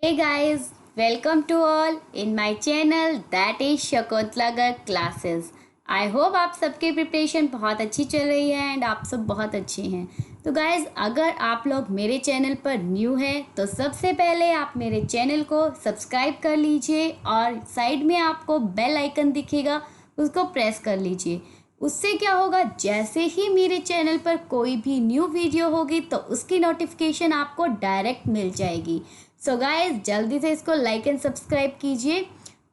Hey guys, welcome to all in my channel that is Shakuntala Garg classes. I hope आप सबकी preparation बहुत अच्छी चल रही है एंड आप सब बहुत अच्छे हैं। तो गाइज अगर आप लोग मेरे चैनल पर न्यू हैं तो सबसे पहले आप मेरे चैनल को सब्सक्राइब कर लीजिए और साइड में आपको बेल आइकन दिखेगा, उसको प्रेस कर लीजिए। उससे क्या होगा, जैसे ही मेरे चैनल पर कोई भी न्यू वीडियो होगी तो उसकी नोटिफिकेशन आपको डायरेक्ट मिल जाएगी। सो गाइस जल्दी से इसको लाइक एंड सब्सक्राइब कीजिए।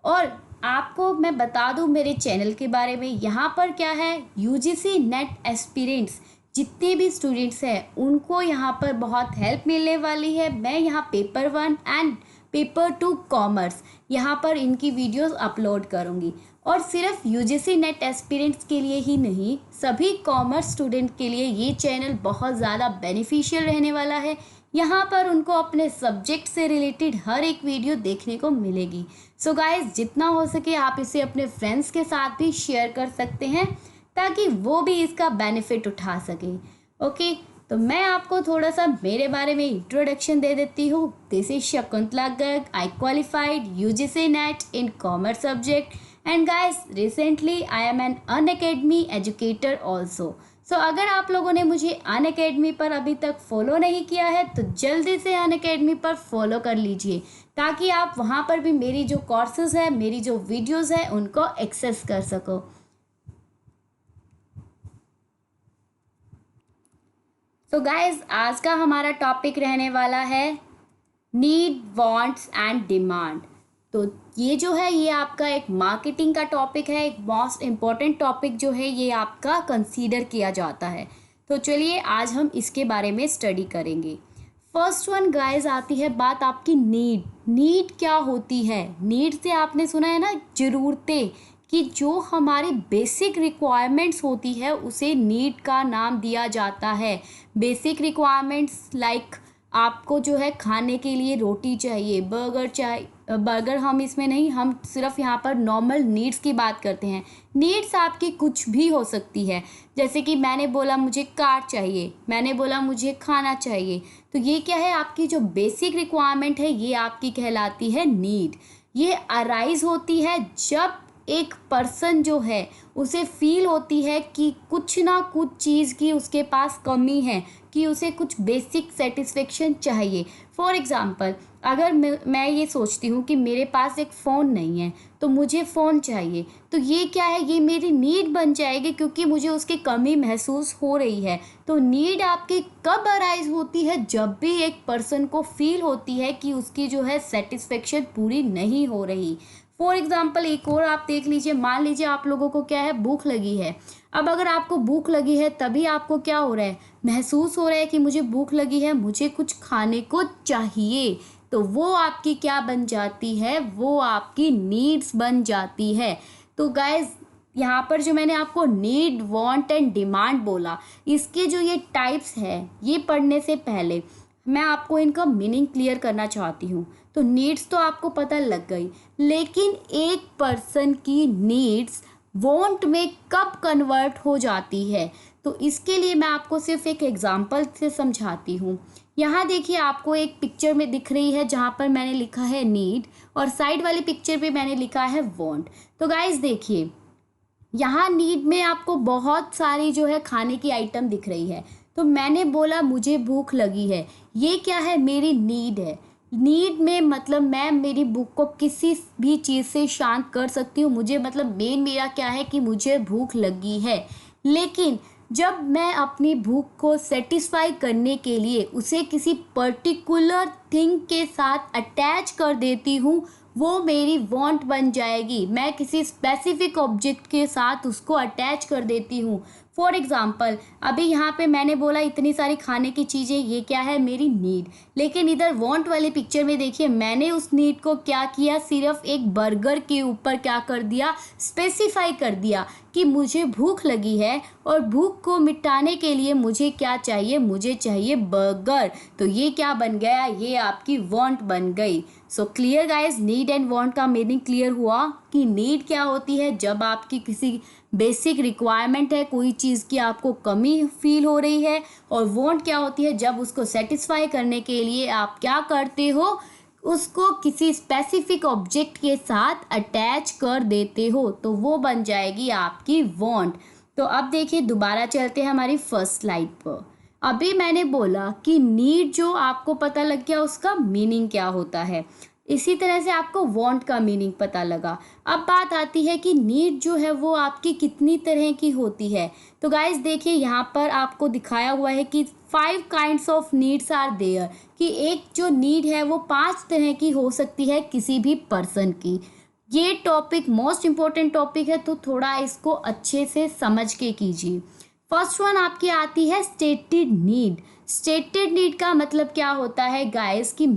और आपको मैं बता दूं मेरे चैनल के बारे में, यहाँ पर क्या है, यूजीसी नेट एस्पिरेंट्स जितने भी स्टूडेंट्स हैं उनको यहाँ पर बहुत हेल्प मिलने वाली है। मैं यहाँ पेपर 1 एंड पेपर 2 कॉमर्स यहाँ पर इनकी वीडियोस अपलोड करूँगी। और सिर्फ यूजीसी नेट एस्पिरेंट्स के लिए ही नहीं, सभी कॉमर्स स्टूडेंट के लिए ये चैनल बहुत ज़्यादा बेनिफिशियल रहने वाला है। यहाँ पर उनको अपने सब्जेक्ट से रिलेटेड हर एक वीडियो देखने को मिलेगी। सो गाइस जितना हो सके आप इसे अपने फ्रेंड्स के साथ भी शेयर कर सकते हैं ताकि वो भी इसका बेनिफिट उठा सके। ओके, तो मैं आपको थोड़ा सा मेरे बारे में इंट्रोडक्शन दे देती हूँ। This is Shakuntala Garg, I qualified UGC NET in commerce subject and guys recently I am an Unacademy educator also. So अगर आप लोगों ने मुझे अनअकैडमी पर अभी तक फॉलो नहीं किया है तो जल्दी से अनअकैडमी पर फॉलो कर लीजिए ताकि आप वहाँ पर भी मेरी जो कोर्सेज है, मेरी जो वीडियोस है उनको एक्सेस कर सको। सो गाइज आज का हमारा टॉपिक रहने वाला है नीड, वांट्स एंड डिमांड। तो ये जो है ये आपका एक मार्केटिंग का टॉपिक है, एक मोस्ट इम्पॉर्टेंट टॉपिक जो है ये आपका कंसीडर किया जाता है। तो चलिए आज हम इसके बारे में स्टडी करेंगे। फर्स्ट वन गाइज आती है बात आपकी नीड। नीड क्या होती है? नीड से आपने सुना है ना, ज़रूरतें, कि जो हमारी बेसिक रिक्वायरमेंट्स होती है उसे नीड का नाम दिया जाता है। बेसिक रिक्वायरमेंट्स लाइक आपको जो है खाने के लिए रोटी चाहिए, बर्गर चाहिए, बर्गर हम इसमें नहीं, हम सिर्फ यहाँ पर नॉर्मल नीड्स की बात करते हैं। नीड्स आपकी कुछ भी हो सकती है, जैसे कि मैंने बोला मुझे कार चाहिए, मैंने बोला मुझे खाना चाहिए। तो ये क्या है, आपकी जो बेसिक रिक्वायरमेंट है ये आपकी कहलाती है नीड। ये अराइज होती है जब एक पर्सन जो है उसे फील होती है कि कुछ ना कुछ चीज़ की उसके पास कमी है, कि उसे कुछ बेसिक सेटिस्फेक्शन चाहिए। फॉर एग्ज़ाम्पल अगर मैं ये सोचती हूँ कि मेरे पास एक फ़ोन नहीं है तो मुझे फ़ोन चाहिए, तो ये क्या है, ये मेरी नीड बन जाएगी क्योंकि मुझे उसकी कमी महसूस हो रही है। तो नीड आपकी कब अराइज होती है? जब भी एक पर्सन को फील होती है कि उसकी जो है सेटिस्फेक्शन पूरी नहीं हो रही। फॉर एग्ज़ाम्पल एक और आप देख लीजिए, मान लीजिए आप लोगों को क्या है, भूख लगी है। अब अगर आपको भूख लगी है तभी आपको क्या हो रहा है, महसूस हो रहा है कि मुझे भूख लगी है, मुझे कुछ खाने को चाहिए। तो वो आपकी क्या बन जाती है, वो आपकी नीड्स बन जाती है। तो गाइज यहाँ पर जो मैंने आपको नीड, वांट एंड डिमांड बोला, इसके जो ये टाइप्स है ये पढ़ने से पहले मैं आपको इनका मीनिंग क्लियर करना चाहती हूँ। तो नीड्स तो आपको पता लग गई, लेकिन एक पर्सन की नीड्स वांट में कब कन्वर्ट हो जाती है, तो इसके लिए मैं आपको सिर्फ एक एग्जांपल से समझाती हूँ। यहाँ देखिए आपको एक पिक्चर में दिख रही है जहाँ पर मैंने लिखा है नीड और साइड वाली पिक्चर पे मैंने लिखा है वांट। तो गाइज देखिए यहाँ नीड में आपको बहुत सारी जो है खाने की आइटम दिख रही है। तो मैंने बोला मुझे भूख लगी है, ये क्या है, मेरी नीड है। नीड में मतलब मैं मेरी भूख को किसी भी चीज़ से शांत कर सकती हूँ। मुझे मतलब मेन मेरा क्या है कि मुझे भूख लगी है। लेकिन जब मैं अपनी भूख को सेटिस्फाई करने के लिए उसे किसी पर्टिकुलर थिंग के साथ अटैच कर देती हूँ, वो मेरी वांट बन जाएगी। मैं किसी स्पेसिफिक ऑब्जेक्ट के साथ उसको अटैच कर देती हूँ। फॉर एग्ज़ाम्पल अभी यहाँ पे मैंने बोला इतनी सारी खाने की चीज़ें, ये क्या है, मेरी नीड। लेकिन इधर वांट वाली पिक्चर में देखिए मैंने उस नीड को क्या किया, सिर्फ एक बर्गर के ऊपर क्या कर दिया, स्पेसिफाई कर दिया कि मुझे भूख लगी है और भूख को मिटाने के लिए मुझे क्या चाहिए, मुझे चाहिए बर्गर। तो ये क्या बन गया, ये आपकी वांट बन गई। So clear guys, need and want का मीनिंग क्लियर हुआ कि नीड क्या होती है, जब आपकी किसी बेसिक रिक्वायरमेंट है, कोई चीज़ की आपको कमी फील हो रही है। और वांट क्या होती है, जब उसको सेटिस्फाई करने के लिए आप क्या करते हो, उसको किसी स्पेसिफिक ऑब्जेक्ट के साथ अटैच कर देते हो तो वो बन जाएगी आपकी वांट। तो अब देखिए दोबारा चलते हैं हमारी फर्स्ट स्लाइड पर। अभी मैंने बोला कि नीड जो आपको पता लग गया उसका मीनिंग क्या होता है, इसी तरह से आपको वांट का मीनिंग पता लगा। अब बात आती है कि नीड जो है वो आपकी कितनी तरह की होती है। तो गाइस देखिए यहाँ पर आपको दिखाया हुआ है कि 5 kinds of needs are there, कि एक जो नीड है वो 5 तरह की हो सकती है किसी भी पर्सन की। ये टॉपिक मोस्ट इम्पोर्टेंट टॉपिक है, तो थोड़ा इसको अच्छे से समझ के कीजिए। फर्स्ट वन आपकी आती है स्टेटेड नीड। स्टेटेड नीड का मतलब क्या होता है गाइस, कि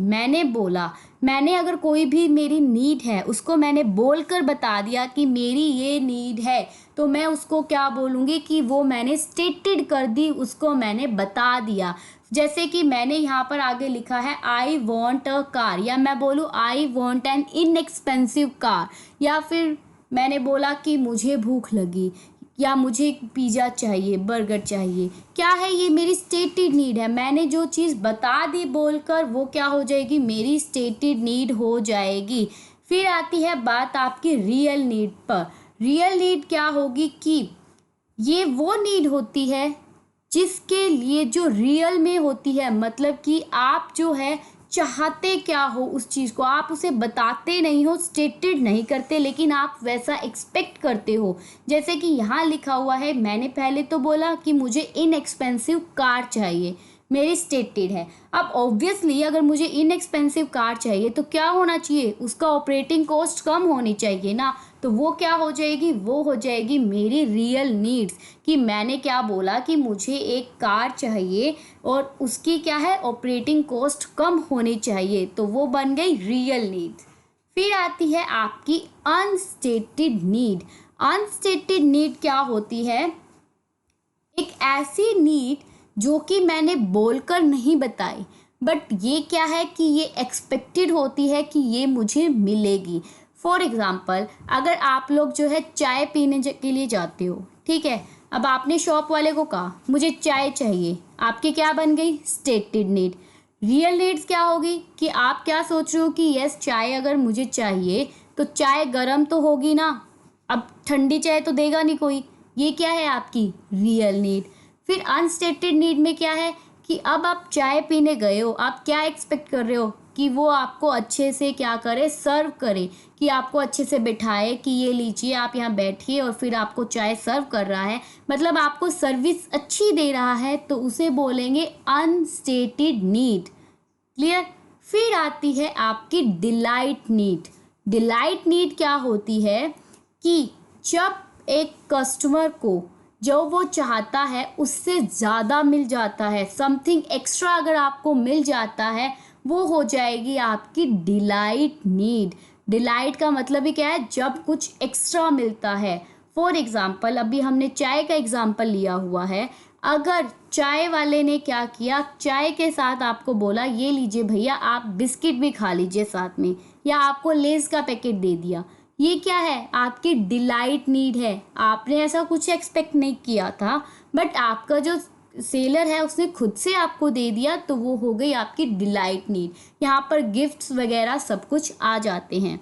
मैंने अगर कोई भी मेरी नीड है उसको मैंने बोलकर बता दिया कि मेरी ये नीड है, तो मैं उसको क्या बोलूँगी कि वो मैंने स्टेटेड कर दी, उसको मैंने बता दिया। जैसे कि मैंने यहाँ पर आगे लिखा है आई वॉन्ट अ कार, या मैं बोलूँ I want an inexpensive car, या फिर मैंने बोला कि मुझे भूख लगी, या मुझे पिज़्ज़ा चाहिए, बर्गर चाहिए। क्या है, ये मेरी स्टेटेड नीड है। मैंने जो चीज़ बता दी बोलकर वो क्या हो जाएगी, मेरी स्टेटेड नीड हो जाएगी। फिर आती है बात आपकी रियल नीड पर। रियल नीड क्या होगी कि ये वो नीड होती है जिसके लिए जो रियल में होती है, मतलब कि आप जो है चाहते क्या हो उस चीज़ को, आप उसे बताते नहीं हो, स्टेटेड नहीं करते, लेकिन आप वैसा एक्सपेक्ट करते हो। जैसे कि यहाँ लिखा हुआ है, मैंने पहले तो बोला कि मुझे इनएक्सपेंसिव कार चाहिए, मेरी स्टेटेड है। अब ऑब्वियसली अगर मुझे इनएक्सपेंसिव कार चाहिए तो क्या होना चाहिए, उसका ऑपरेटिंग कॉस्ट कम होनी चाहिए ना, तो वो क्या हो जाएगी, वो हो जाएगी मेरी रियल नीड्स। कि मैंने क्या बोला कि मुझे एक कार चाहिए और उसकी क्या है, ऑपरेटिंग कॉस्ट कम होनी चाहिए, तो वो बन गई रियल नीड्स। फिर आती है आपकी अनस्टेटेड नीड। अनस्टेटेड नीड क्या होती है, एक ऐसी नीड जो कि मैंने बोलकर नहीं बताई, बट ये क्या है कि ये एक्सपेक्टेड होती है कि ये मुझे मिलेगी। फॉर एग्ज़ाम्पल अगर आप लोग जो है चाय पीने के लिए जाते हो, ठीक है, अब आपने शॉप वाले को कहा मुझे चाय चाहिए, आपकी क्या बन गई, स्टेटेड नीड। रियल नीड्स क्या होगी कि आप क्या सोच रहे हो कि यस चाय अगर मुझे चाहिए तो चाय गर्म तो होगी ना, अब ठंडी चाय तो देगा नहीं कोई, ये क्या है आपकी रियल नीड। फिर अनस्टेटेड नीड में क्या है कि अब आप चाय पीने गए हो, आप क्या एक्सपेक्ट कर रहे हो कि वो आपको अच्छे से क्या करे, सर्व करे, कि आपको अच्छे से बिठाए कि ये लीजिए आप यहाँ बैठिए, और फिर आपको चाय सर्व कर रहा है, मतलब आपको सर्विस अच्छी दे रहा है, तो उसे बोलेंगे अनस्टेटेड नीड। क्लियर। फिर आती है आपकी डिलाइट नीड। डिलाइट नीड क्या होती है कि जब एक कस्टमर को जो वो चाहता है उससे ज़्यादा मिल जाता है, समथिंग एक्स्ट्रा अगर आपको मिल जाता है, वो हो जाएगी आपकी डिलाइट नीड। डिलाइट का मतलब ही क्या है, जब कुछ एक्स्ट्रा मिलता है। फॉर एग्ज़ाम्पल अभी हमने चाय का एग्ज़ाम्पल लिया हुआ है, अगर चाय वाले ने क्या किया, चाय के साथ आपको बोला ये लीजिए भैया आप बिस्किट भी खा लीजिए साथ में, या आपको लेज़ का पैकेट दे दिया, ये क्या है, आपकी डिलाइट नीड है। आपने ऐसा कुछ एक्सपेक्ट नहीं किया था, बट आपका जो सेलर है उसने खुद से आपको दे दिया, तो वो हो गई आपकी डिलाइट नीड। यहाँ पर गिफ्ट्स वगैरह सब कुछ आ जाते हैं।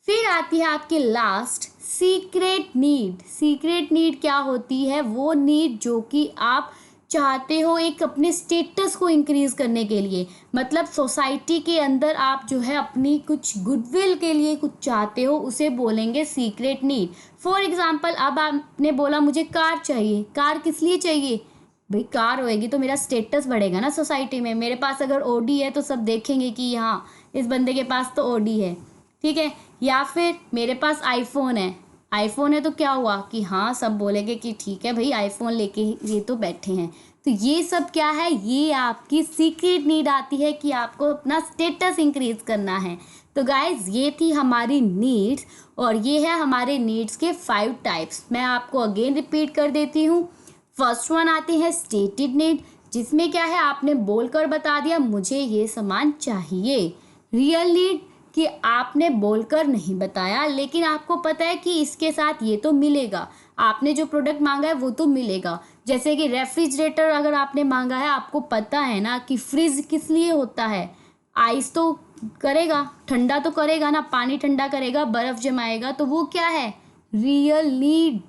फिर आती है आपकी last secret need. Secret need क्या होती है, वो नीड जो कि आप चाहते हो एक अपने स्टेटस को इंक्रीज़ करने के लिए, मतलब सोसाइटी के अंदर आप जो है अपनी कुछ गुडविल के लिए कुछ चाहते हो, उसे बोलेंगे सीक्रेट नीड। फॉर एग्ज़ाम्पल अब आपने बोला मुझे कार चाहिए, कार किस लिए चाहिए, भाई कार होएगी तो मेरा स्टेटस बढ़ेगा ना सोसाइटी में, मेरे पास अगर ओडी है तो सब देखेंगे कि हाँ इस बंदे के पास तो ओडी है, ठीक है। या फिर मेरे पास आईफोन है, आईफोन है तो क्या हुआ कि हाँ सब बोलेंगे कि ठीक है भाई आईफोन लेके ये तो बैठे हैं। तो ये सब क्या है, ये आपकी सीक्रेट नीड आती है कि आपको अपना स्टेटस इंक्रीज करना है। तो गाइज ये थी हमारी नीड्स, और ये है हमारे नीड्स के 5 टाइप्स। मैं आपको अगेन रिपीट कर देती हूँ। फर्स्ट वन आती है स्टेटेड नीड, जिसमें क्या है आपने बोलकर बता दिया मुझे ये सामान चाहिए। रियल नीड कि आपने बोलकर नहीं बताया, लेकिन आपको पता है कि इसके साथ ये तो मिलेगा, आपने जो प्रोडक्ट मांगा है वो तो मिलेगा। जैसे कि रेफ्रिजरेटर अगर आपने मांगा है, आपको पता है ना कि फ्रिज किस लिए होता है, आइस तो करेगा, ठंडा तो करेगा ना, पानी ठंडा करेगा, बर्फ़ जमाएगा, तो वो क्या है, रियल नीड।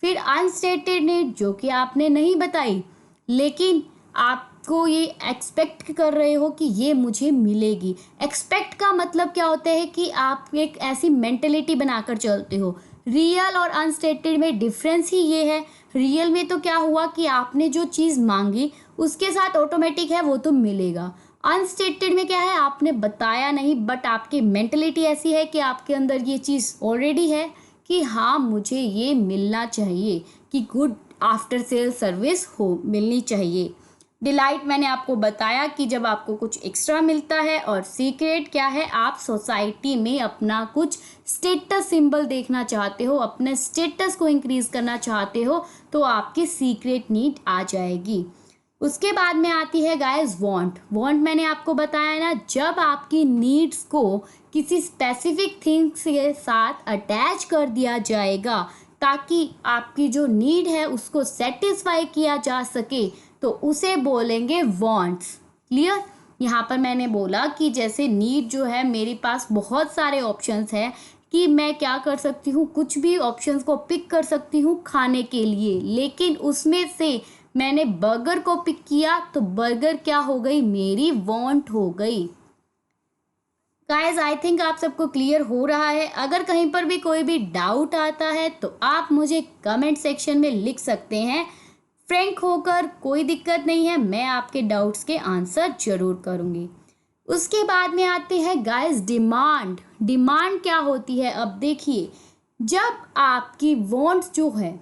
फिर अनस्टेटेड नीड जो कि आपने नहीं बताई, लेकिन आपको ये एक्सपेक्ट कर रहे हो कि ये मुझे मिलेगी। एक्सपेक्ट का मतलब क्या होता है कि आप एक ऐसी मेंटेलिटी बनाकर चलते हो। रियल और अनस्टेटेड में डिफरेंस ही ये है। रियल में तो क्या हुआ कि आपने जो चीज़ मांगी उसके साथ ऑटोमेटिक है वो तो मिलेगा। अनस्टेटेड में क्या है, आपने बताया नहीं, बट आपकी मेंटेलिटी ऐसी है कि आपके अंदर ये चीज़ ऑलरेडी है कि हाँ मुझे ये मिलना चाहिए, कि गुड आफ्टर सेल सर्विस हो मिलनी चाहिए। डिलाइट मैंने आपको बताया कि जब आपको कुछ एक्स्ट्रा मिलता है, और सीक्रेट क्या है, आप सोसाइटी में अपना कुछ स्टेटस सिंबल देखना चाहते हो, अपने स्टेटस को इंक्रीज करना चाहते हो, तो आपकी सीक्रेट नीड आ जाएगी। उसके बाद में आती है गाइस वांट। वांट मैंने आपको बताया ना, जब आपकी नीड्स को किसी स्पेसिफिक थिंग्स के साथ अटैच कर दिया जाएगा ताकि आपकी जो नीड है उसको सेटिस्फाई किया जा सके, तो उसे बोलेंगे वांट्स। क्लियर? यहाँ पर मैंने बोला कि जैसे नीड जो है, मेरे पास बहुत सारे ऑप्शंस हैं कि मैं क्या कर सकती हूँ, कुछ भी ऑप्शंस को पिक कर सकती हूँ खाने के लिए, लेकिन उसमें से मैंने बर्गर को पिक किया तो बर्गर क्या हो गई, मेरी वांट हो गई। गाइज आई थिंक आप सबको क्लियर हो रहा है। अगर कहीं पर भी कोई भी डाउट आता है तो आप मुझे कमेंट सेक्शन में लिख सकते हैं। फ्रैंक होकर, कोई दिक्कत नहीं है, मैं आपके डाउट्स के आंसर जरूर करूँगी। उसके बाद में आते हैं गाइस डिमांड। डिमांड क्या होती है? अब देखिए, जब आपकी वांट्स जो है,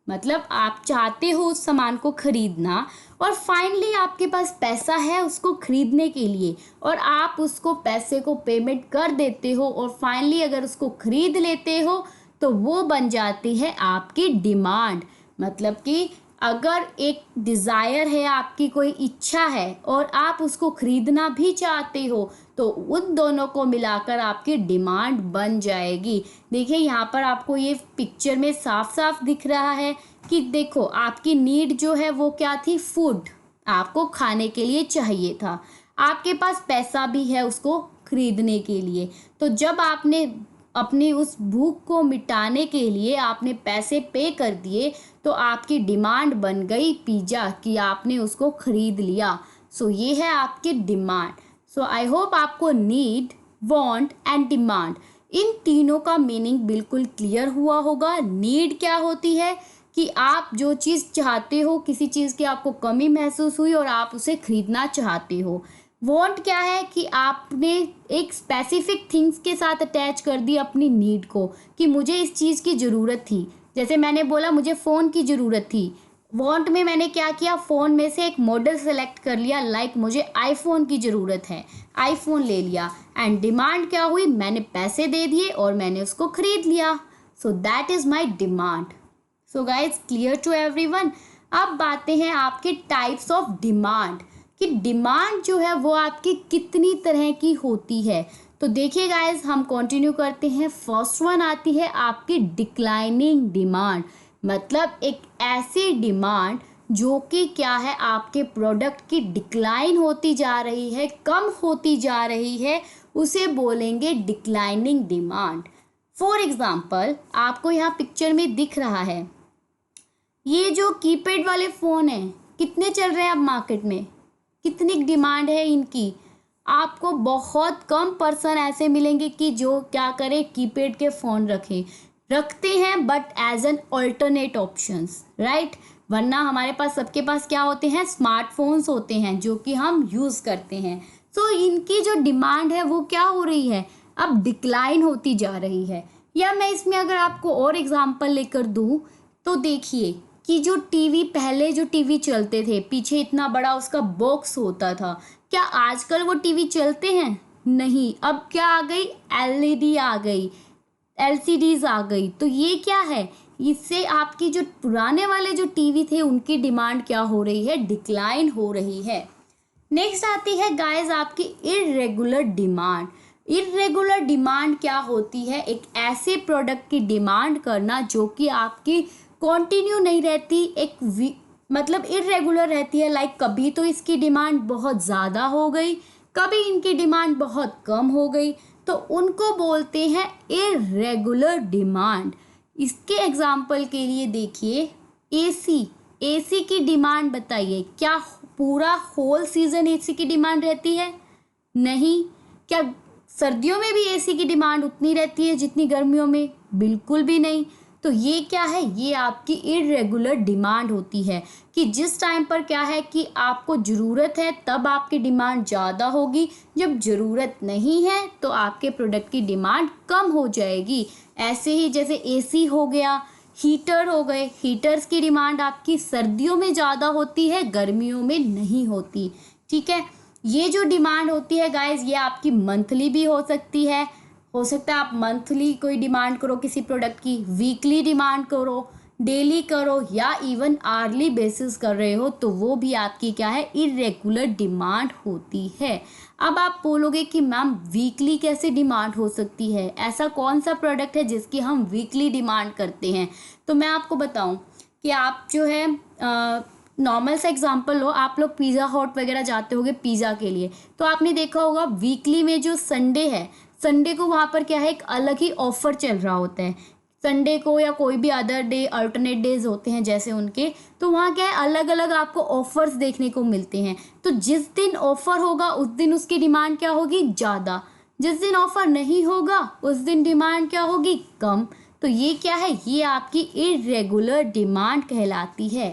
मतलब आप चाहते हो उस सामान को खरीदना और फाइनली आपके पास पैसा है उसको खरीदने के लिए, और आप उसको पैसे को पेमेंट कर देते हो और फाइनली अगर उसको खरीद लेते हो तो वो बन जाती है आपकी डिमांड। मतलब कि अगर एक डिज़ायर है, आपकी कोई इच्छा है और आप उसको खरीदना भी चाहते हो, तो उन दोनों को मिलाकर आपकी डिमांड बन जाएगी। देखिए यहाँ पर आपको ये पिक्चर में साफ साफ दिख रहा है कि देखो आपकी नीड जो है वो क्या थी, फूड, आपको खाने के लिए चाहिए था, आपके पास पैसा भी है उसको खरीदने के लिए। तो जब आपने अपनी उस भूख को मिटाने के लिए आपने पैसे पे कर दिए, तो आपकी डिमांड बन गई पिज़्ज़ा, कि आपने उसको खरीद लिया। सो ये है आपकी डिमांड। सो आई होप आपको नीड, वांट एंड डिमांड, इन तीनों का मीनिंग बिल्कुल क्लियर हुआ होगा। नीड क्या होती है कि आप जो चीज़ चाहते हो, किसी चीज़ की आपको कमी महसूस हुई और आप उसे खरीदना चाहते हो। वांट क्या है कि आपने एक स्पेसिफिक थिंग्स के साथ अटैच कर दी अपनी नीड को, कि मुझे इस चीज़ की ज़रूरत थी। जैसे मैंने बोला मुझे फ़ोन की ज़रूरत थी, वांट में मैंने क्या किया, फ़ोन में से एक मॉडल सेलेक्ट कर लिया, लाइक मुझे आईफोन की ज़रूरत है, आईफोन ले लिया। एंड डिमांड क्या हुई, मैंने पैसे दे दिए और मैंने उसको खरीद लिया। So that is my demand. So guys clear to everyone. अब बातें हैं आपके टाइप्स ऑफ डिमांड, कि डिमांड जो है वो आपकी कितनी तरह की होती है। तो देखिए गाइज, हम कंटिन्यू करते हैं। फर्स्ट वन आती है आपकी डिक्लाइनिंग डिमांड, मतलब एक ऐसी डिमांड जो कि क्या है, आपके प्रोडक्ट की डिक्लाइन होती जा रही है, कम होती जा रही है, उसे बोलेंगे डिक्लाइनिंग डिमांड। फॉर एग्जाम्पल, आपको यहाँ पिक्चर में दिख रहा है, ये जो कीपैड वाले फ़ोन हैं कितने चल रहे हैं अब मार्केट में, कितनी डिमांड है इनकी। आपको बहुत कम पर्सन ऐसे मिलेंगे कि जो क्या करें, कीपैड के फ़ोन रखते हैं, but as an alternate options, right. वरना हमारे पास, सबके पास क्या होते हैं, स्मार्टफोन्स होते हैं जो कि हम यूज़ करते हैं। सो इनकी जो डिमांड है वो क्या हो रही है, अब डिक्लाइन होती जा रही है। या मैं इसमें अगर आपको और एग्जांपल लेकर दूं, तो देखिए कि जो टीवी, पहले जो टीवी चलते थे, पीछे इतना बड़ा उसका बॉक्स होता था, क्या आजकल वो टीवी चलते हैं? नहीं। अब क्या आ गई, एलईडी आ गई, एलसीडीज आ गई। तो ये क्या है, इससे आपकी जो पुराने वाले जो टीवी थे उनकी डिमांड क्या हो रही है, डिक्लाइन हो रही है। नेक्स्ट आती है गाइस आपकी इर्रेगुलर डिमांड। इर्रेगुलर डिमांड क्या होती है, एक ऐसे प्रोडक्ट की डिमांड करना जो कि आपकी कंटिन्यू नहीं रहती, एक मतलब इर्रेगुलर रहती है। लाइक कभी तो इसकी डिमांड बहुत ज़्यादा हो गई, कभी इनकी डिमांड बहुत कम हो गई तो उनको बोलते हैं इर्रेगुलर डिमांड। इसके एग्जाम्पल के लिए देखिए एसी की डिमांड बताइए, क्या पूरा होल सीजन एसी की डिमांड रहती है? नहीं। क्या सर्दियों में भी एसी की डिमांड उतनी रहती है जितनी गर्मियों में? बिल्कुल भी नहीं। तो ये क्या है, ये आपकी इर्रेगुलर डिमांड होती है कि जिस टाइम पर क्या है कि आपको ज़रूरत है तब आपकी डिमांड ज़्यादा होगी, जब ज़रूरत नहीं है तो आपके प्रोडक्ट की डिमांड कम हो जाएगी। ऐसे ही जैसे एसी हो गया, हीटर हो गए, हीटर्स की डिमांड आपकी सर्दियों में ज़्यादा होती है, गर्मियों में नहीं होती। ठीक है, ये जो डिमांड होती है गाइज, ये आपकी मंथली भी हो सकती है। हो सकता है आप मंथली कोई डिमांड करो किसी प्रोडक्ट की, वीकली डिमांड करो, डेली करो या इवन आर्ली बेसिस कर रहे हो, तो वो भी आपकी क्या है, इरेगुलर डिमांड होती है। अब आप बोलोगे कि मैम वीकली कैसे डिमांड हो सकती है, ऐसा कौन सा प्रोडक्ट है जिसकी हम वीकली डिमांड करते हैं? तो मैं आपको बताऊं कि आप जो है नॉर्मल सा एग्जांपल लो, आप लोग पिज़्ज़ा हॉट वगैरह जाते होगे पिज़्ज़ा के लिए, तो आपने देखा होगा वीकली में जो संडे है, संडे को वहाँ पर क्या है, एक अलग ही ऑफर चल रहा होता है। संडे को या कोई भी अदर डे, अल्टरनेट डेज होते हैं जैसे उनके, तो वहाँ क्या है, अलग अलग आपको ऑफर्स देखने को मिलते हैं। तो जिस दिन ऑफर होगा उस दिन उसकी डिमांड क्या होगी, ज़्यादा। जिस दिन ऑफर नहीं होगा उस दिन डिमांड क्या होगी, कम। तो ये क्या है, ये आपकी इरेगुलर डिमांड कहलाती है।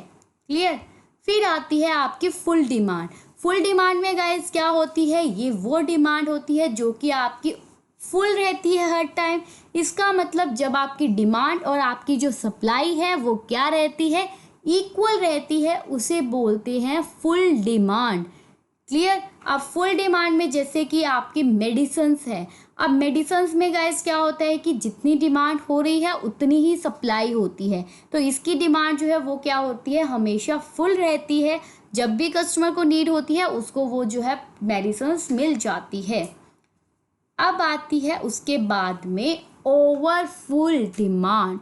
क्लियर? फिर आती है आपकी फुल डिमांड। फुल डिमांड में गाइस क्या होती है, ये वो डिमांड होती है जो कि आपकी फुल रहती है हर टाइम। इसका मतलब जब आपकी डिमांड और आपकी जो सप्लाई है वो क्या रहती है, इक्वल रहती है, उसे बोलते हैं फुल डिमांड। क्लियर? अब फुल डिमांड में जैसे कि आपकी मेडिसिन्स है, अब मेडिसिन्स में गाइस क्या होता है कि जितनी डिमांड हो रही है उतनी ही सप्लाई होती है, तो इसकी डिमांड जो है वो क्या होती है, हमेशा फुल रहती है। जब भी कस्टमर को नीड होती है उसको वो जो है मेडिसिन्स मिल जाती है। अब आती है उसके बाद में ओवरफुल डिमांड।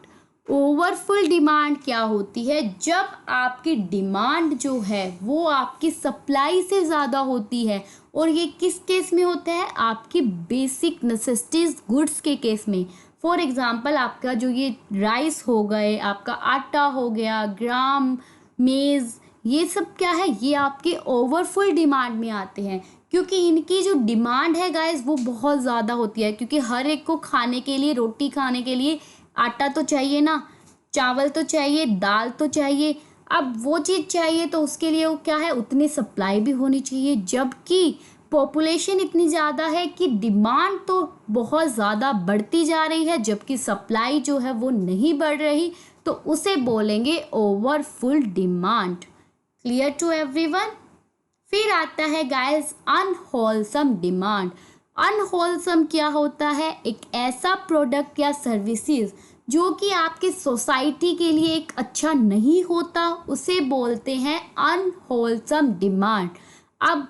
ओवरफुल डिमांड क्या होती है, जब आपकी डिमांड जो है वो आपकी सप्लाई से ज़्यादा होती है। और ये किस केस में होता है, आपकी बेसिक नेसेसिटीज गुड्स के केस में। फॉर एग्जांपल आपका जो ये राइस हो गए, आपका आटा हो गया, ग्राम, मेज़, ये सब क्या है, ये आपके ओवरफुल डिमांड में आते हैं, क्योंकि इनकी जो डिमांड है गाइस वो बहुत ज़्यादा होती है। क्योंकि हर एक को खाने के लिए, रोटी खाने के लिए आटा तो चाहिए ना, चावल तो चाहिए, दाल तो चाहिए। अब वो चीज़ चाहिए तो उसके लिए वो क्या है, उतनी सप्लाई भी होनी चाहिए। जबकि पॉपुलेशन इतनी ज़्यादा है कि डिमांड तो बहुत ज़्यादा बढ़ती जा रही है, जबकि सप्लाई जो है वो नहीं बढ़ रही, तो उसे बोलेंगे overfull demand. Clear to everyone? फिर आता है गाइस अनहोलसम डिमांड। अनहोलसम क्या होता है, एक ऐसा प्रोडक्ट या सर्विसेज जो कि आपकी सोसाइटी के लिए एक अच्छा नहीं होता, उसे बोलते हैं अनहोलसम डिमांड। अब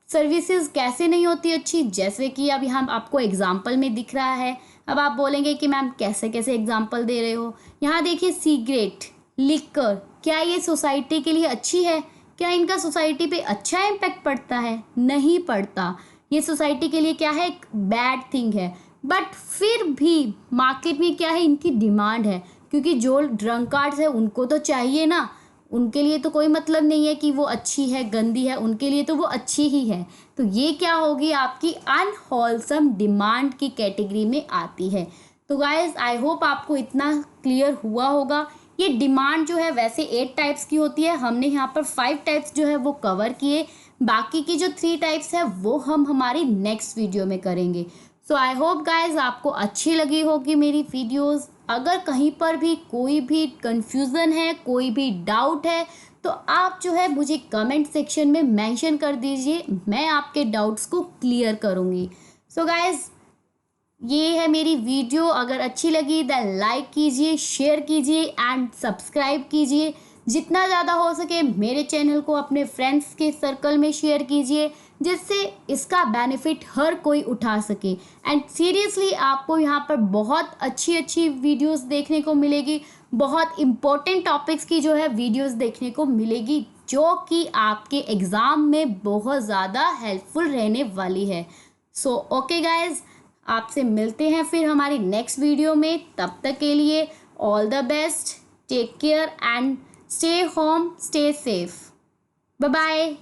सर्विसेज कैसे नहीं होती अच्छी, जैसे कि अब यहाँ आपको एग्जाम्पल में दिख रहा है। अब आप बोलेंगे कि मैम कैसे कैसे एग्जाम्पल दे रहे हो, यहाँ देखिए सिगरेट, लिकर, क्या ये सोसाइटी के लिए अच्छी है? क्या इनका सोसाइटी पे अच्छा इम्पैक्ट पड़ता है? नहीं पड़ता। ये सोसाइटी के लिए क्या है, एक बैड थिंग है। बट फिर भी मार्केट में क्या है, इनकी डिमांड है, क्योंकि जो ड्रंकार्ड्स है उनको तो चाहिए ना, उनके लिए तो कोई मतलब नहीं है कि वो अच्छी है गंदी है, उनके लिए तो वो अच्छी ही है। तो ये क्या होगी, आपकी अनहोलसम डिमांड की कैटेगरी में आती है। तो गाइज आई होप आपको इतना क्लियर हुआ होगा। ये डिमांड जो है वैसे 8 टाइप्स की होती है, हमने यहाँ पर 5 टाइप्स जो है वो कवर किए, बाकी की जो 3 टाइप्स है वो हम हमारी नेक्स्ट वीडियो में करेंगे। सो आई होप गाइज आपको अच्छी लगी होगी मेरी वीडियोस। अगर कहीं पर भी कोई भी कंफ्यूजन है, कोई भी डाउट है, तो आप जो है मुझे कमेंट सेक्शन में मेंशन कर दीजिए, मैं आपके डाउट्स को क्लियर करूँगी। सो गाइज ये है मेरी वीडियो, अगर अच्छी लगी देन लाइक कीजिए, शेयर कीजिए एंड सब्सक्राइब कीजिए। जितना ज़्यादा हो सके मेरे चैनल को अपने फ्रेंड्स के सर्कल में शेयर कीजिए, जिससे इसका बेनिफिट हर कोई उठा सके। एंड सीरियसली आपको यहाँ पर बहुत अच्छी अच्छी वीडियोस देखने को मिलेगी, बहुत इम्पोर्टेंट टॉपिक्स की जो है वीडियोस देखने को मिलेगी। जो कि आपके एग्ज़ाम में बहुत ज़्यादा हेल्पफुल रहने वाली है। सो ओके गाइज, आपसे मिलते हैं फिर हमारी नेक्स्ट वीडियो में। तब तक के लिए all the best, take care and stay home, stay safe, bye bye.